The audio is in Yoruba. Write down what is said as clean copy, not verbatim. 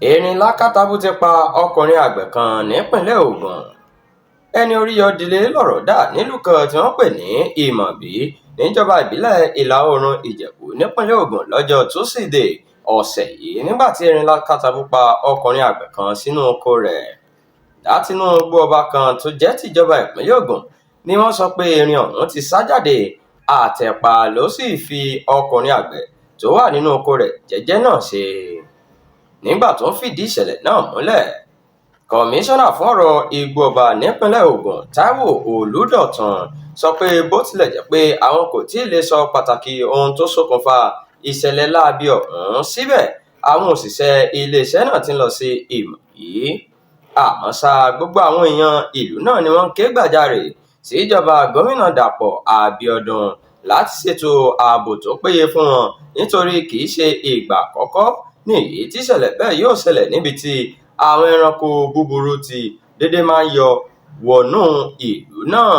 Erin lakatabu ti pa ọkùnrin àgbẹ̀ kan nípìnlẹ̀ Ogun. Ẹni orí yọ dilé lọ̀rọ̀ dà nílùú kan tí wọ́n pè ní Ìmọ̀bí níjọba ìbílẹ̀ ìlà oòrùn Ìjẹ̀bú nípìnlẹ̀ Ogun lọ́jọ́ Túsídẹ̀ẹ́ ọ̀sẹ̀ yìí nígbà tí Erin lakatabu pa ọkùnrin àgbẹ̀ kan sínú oko rẹ̀. Látinú igbó ọba kan tó jẹ́ tìjọba ìpínlẹ̀ Ogun ni wọ́n sọ pé erin ọ̀hún ti sá jáde. Àtẹ̀pa ló sì fi ọkùnrin àgbẹ̀ tó wà nínú oko rẹ̀ jẹ́jẹ́ náà ṣe. Nígbà tó ń fìdí ìṣẹ̀lẹ̀ náà múlẹ̀, kọmíṣánná fún ọ̀rọ̀ igbó ọba nípìnlẹ̀ Ogun Táíwò Olúdọ̀tun sọ pé bó tilẹ̀ jẹ́ pé àwọn kò tí ì lè sọ pàtàkì ohun tó ṣokùnfà ìṣẹ̀lẹ̀ láabi ọ̀hún, síbẹ̀ àwọn òṣìṣẹ́ iléeṣẹ́ náà ti ń lọ sí Ìmọ̀bí. Àmọ́ ṣá, gbogbo àwọn èèyàn ìlú náà ni wọ́n ń ké gbàjarè sí ìjọba gómìnà Dàpọ̀ Abíọ́dún láti ṣètò ààbò tó péye fún wọn nítorí kì í ṣe ìgbà àkọ́kọ́ nìyí tí ìṣẹ̀lẹ̀ bẹ́ẹ̀ yóò ṣẹlẹ̀ níbi tí àwọn ẹranko búburú ti dédé máa ń yọ wọnú ìlú náà.